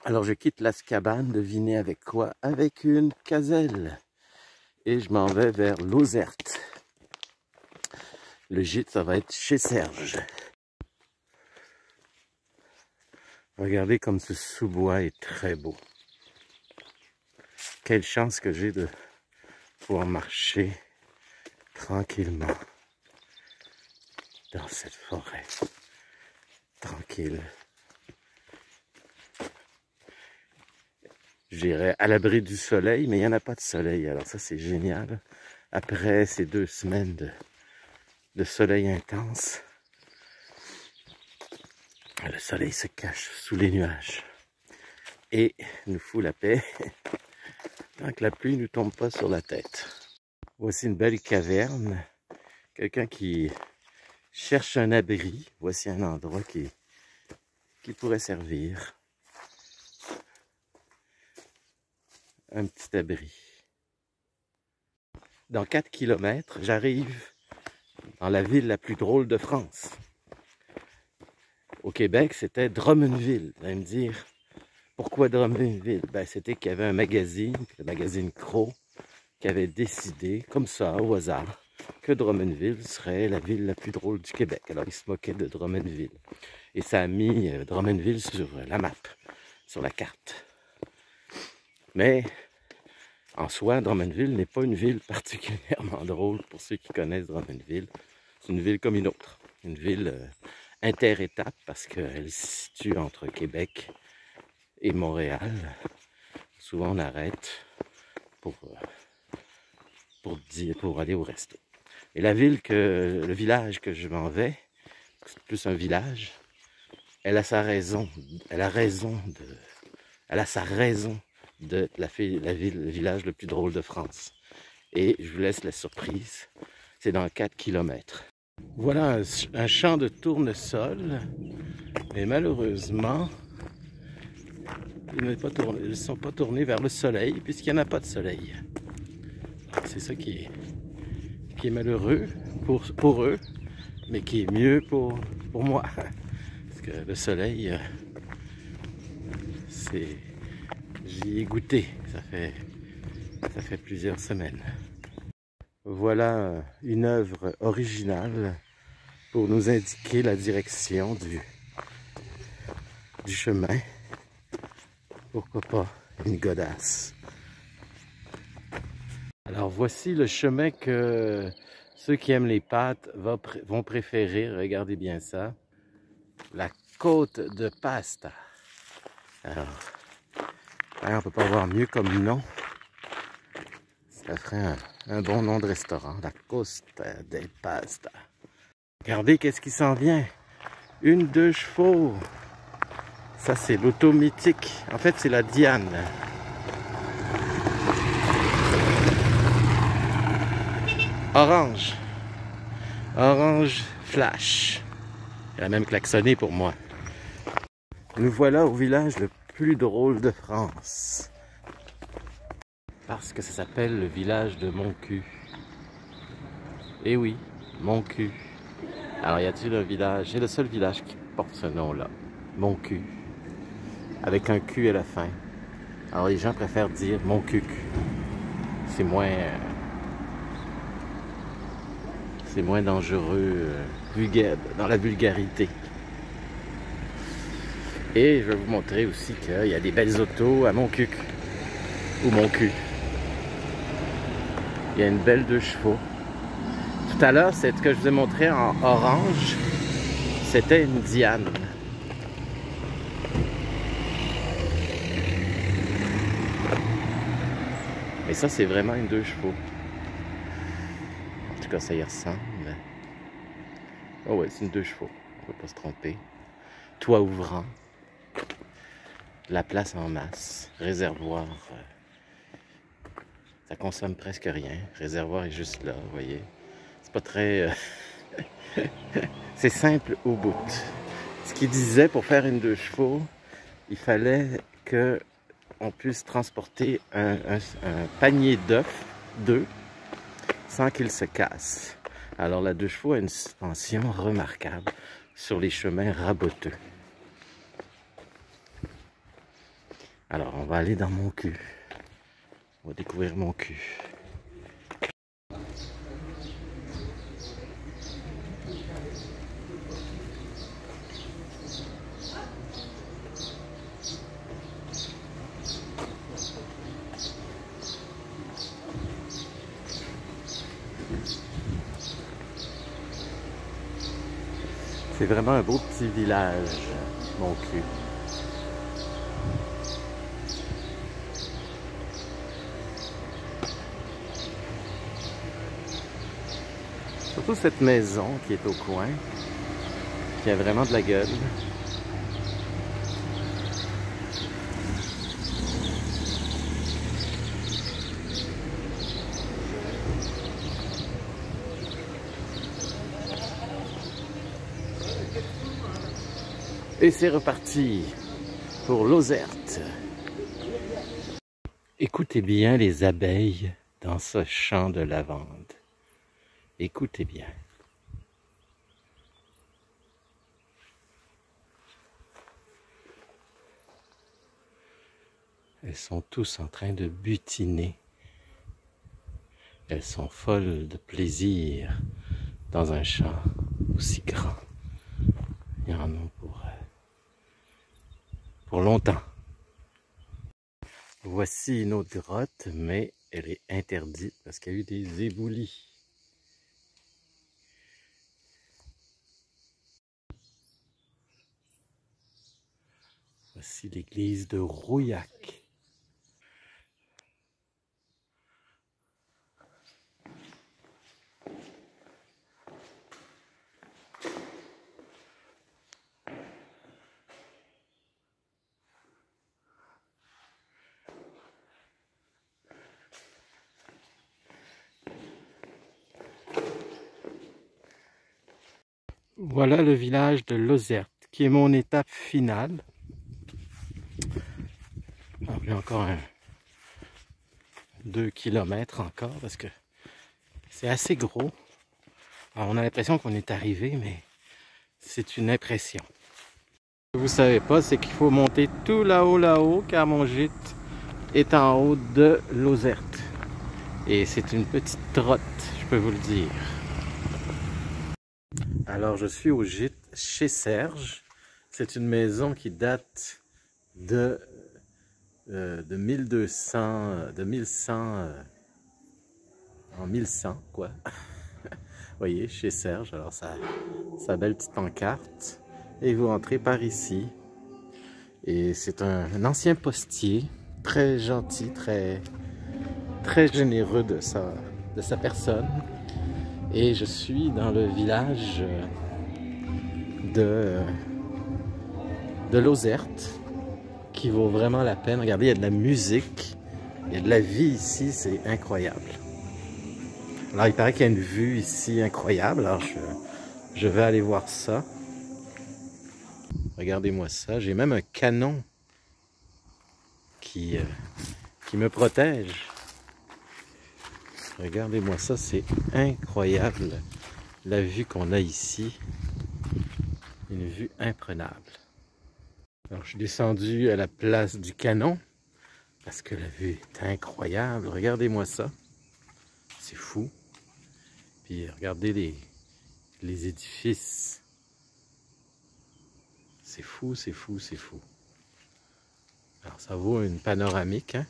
Alors je quitte l'Azkaban, devinez avec quoi? Avec une gazelle. Et je m'en vais vers Lozerte. Le gîte, ça va être chez Serge. Regardez comme ce sous-bois est très beau. Quelle chance que j'ai de pouvoir marcher tranquillement dans cette forêt. Tranquille. J'irai à l'abri du soleil, mais il n'y en a pas de soleil. Alors ça, c'est génial. Après ces 2 semaines de soleil intense, le soleil se cache sous les nuages et nous fout la paix tant que la pluie ne tombe pas sur la tête. Voici une belle caverne. Quelqu'un qui cherche un abri. Voici un endroit qui pourrait servir. Un petit abri. Dans 4 kilomètres, j'arrive dans la ville la plus drôle de France. Au Québec, c'était Drummondville. Vous allez me dire, pourquoi Drummondville? Ben, c'était qu'il y avait un magazine, le magazine Crow, qui avait décidé, comme ça, au hasard, que Drummondville serait la ville la plus drôle du Québec. Alors, il se moquait de Drummondville. Et ça a mis Drummondville sur la map, sur la carte. Mais, en soi, Drummondville n'est pas une ville particulièrement drôle pour ceux qui connaissent Drummondville. C'est une ville comme une autre. Une ville inter-étape parce qu'elle se situe entre Québec et Montréal. Souvent, on arrête pour aller au resto. Et le village que je m'en vais, c'est plus un village, elle a sa raison. Elle a sa raison de le village le plus drôle de France. Et je vous laisse la surprise. C'est dans 4 kilomètres. Voilà un champ de tournesol. Mais malheureusement, ils ne sont pas tournés vers le soleil puisqu'il n'y en a pas de soleil. C'est ça qui est malheureux pour eux, mais qui est mieux pour moi. Parce que le soleil, j'y ai goûté. Ça fait plusieurs semaines. Voilà une œuvre originale pour nous indiquer la direction du chemin. Pourquoi pas une godasse. Alors voici le chemin que ceux qui aiment les pâtes vont préférer. Regardez bien ça. La côte de pasta. Alors, on ne peut pas avoir mieux comme nom. Ça ferait un bon nom de restaurant. La Costa del Pasta. Regardez qu'est-ce qui s'en vient. Une 2 chevaux. Ça, c'est l'auto mythique. En fait, c'est la Diane. Orange. Orange flash. Elle a même klaxonné pour moi. Nous voilà au village le plus drôle de France. Parce que ça s'appelle le village de Montcuq. Eh oui, Montcuq. Alors, y a-t-il un village? C'est le seul village qui porte ce nom-là. Montcuq. Avec un Q à la fin. Alors, les gens préfèrent dire Montcuq. C'est moins dangereux, vulgaire, dans la vulgarité. Et je vais vous montrer aussi qu'il y a des belles autos à Montcuq. Ou Montcuq. Il y a une belle 2 chevaux. Tout à l'heure, c'est ce que je vous ai montré en orange. C'était une Diane. Mais ça, c'est vraiment une 2 chevaux. En tout cas, ça y ressemble. Oh ouais, c'est une 2 chevaux. On ne peut pas se tromper. Toit ouvrant. La place en masse. Réservoir. Ça consomme presque rien. Le réservoir est juste là, vous voyez. C'est pas très... c'est simple au bout. Ce qu'il disait, pour faire une 2 chevaux, il fallait qu'on puisse transporter un panier d'œufs, sans qu'il se casse. Alors la 2 chevaux a une suspension remarquable sur les chemins raboteux. Alors, on va aller dans mon cul. On va découvrir mon cul. C'est vraiment un beau petit village, mon cul. Surtout cette maison qui est au coin, qui a vraiment de la gueule. Et c'est reparti pour Lozerte. Écoutez bien les abeilles dans ce champ de lavande. Écoutez bien. Elles sont tous en train de butiner. Elles sont folles de plaisir dans un champ aussi grand. Il y en a pour longtemps. Voici une autre grotte, mais elle est interdite parce qu'il y a eu des éboulis. Voici l'église de Rouillac. Voilà le village de Lozerte, qui est mon étape finale. Alors, il y a encore 2 kilomètres encore, parce que c'est assez gros. Alors, on a l'impression qu'on est arrivé, mais c'est une impression. Ce que vous savez pas, c'est qu'il faut monter tout là-haut, car mon gîte est en haut de Lozerte. Et c'est une petite trotte, je peux vous le dire. Alors, je suis au gîte chez Serge. C'est une maison qui date de 1100, en 1100, quoi. Vous voyez, chez Serge. Alors, sa belle petite pancarte. Et vous entrez par ici. Et c'est un ancien postier, très gentil, très généreux de sa personne. Et je suis dans le village de Lozerte, qui vaut vraiment la peine. Regardez, il y a de la musique, il y a de la vie ici, c'est incroyable. Alors, il paraît qu'il y a une vue ici incroyable, alors je vais aller voir ça. Regardez-moi ça, j'ai même un canon qui me protège. Regardez-moi ça, c'est incroyable la vue qu'on a ici. Une vue imprenable. Alors je suis descendu à la place du canon parce que la vue est incroyable. Regardez-moi ça. C'est fou. Puis regardez les édifices. C'est fou, c'est fou, c'est fou. Alors ça vaut une panoramique, hein?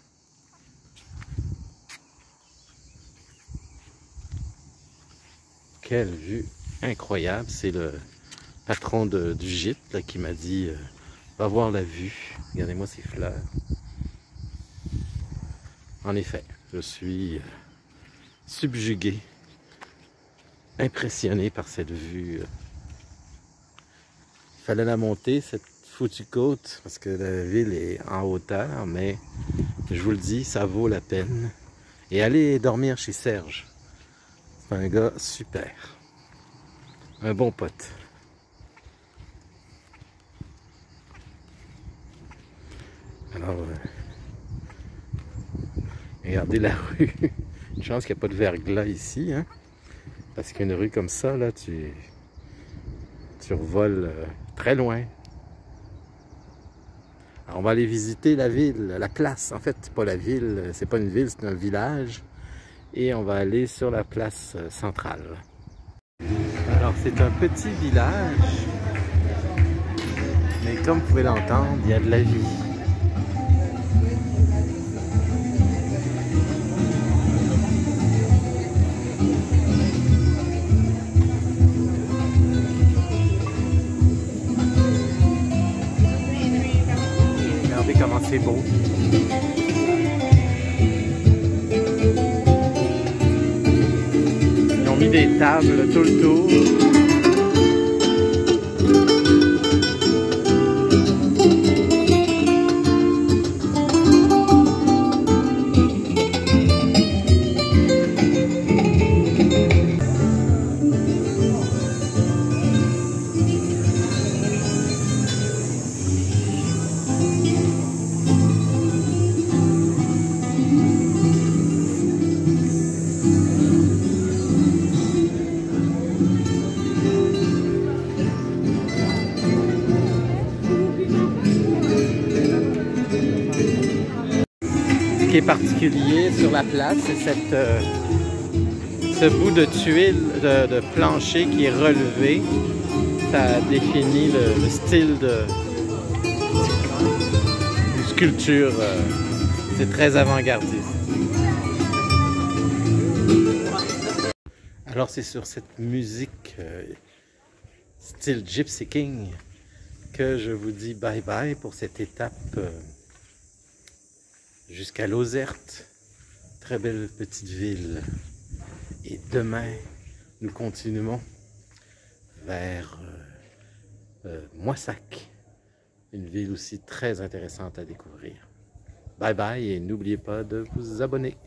Quelle vue incroyable. C'est le patron du gîte là, qui m'a dit va voir la vue. Regardez-moi ces fleurs. En effet, je suis subjugué, impressionné par cette vue. Il fallait la monter, cette foutue côte, parce que la ville est en hauteur, mais je vous le dis, ça vaut la peine. Et allez dormir chez Serge. C'est un gars super. Un bon pote. Alors, regardez la rue. Une chance qu'il n'y a pas de verglas ici, hein? Parce qu'une rue comme ça, là, tu revoles très loin. Alors, on va aller visiter la ville, la place. En fait, pas la ville, c'est pas une ville, c'est un village. Et on va aller sur la place centrale. Alors, c'est un petit village. Mais comme vous pouvez l'entendre, il y a de la vie. Regardez comment c'est beau. Ils ont mis des tables tout le tour. Ce qui est particulier sur la place, c'est ce bout de tuile, de plancher qui est relevé. Ça définit le style de sculpture. C'est très avant-gardiste. Alors c'est sur cette musique style Gypsy King que je vous dis bye bye pour cette étape jusqu'à Lozerte, très belle petite ville. Et demain, nous continuons vers Moissac, une ville aussi très intéressante à découvrir. Bye bye et n'oubliez pas de vous abonner.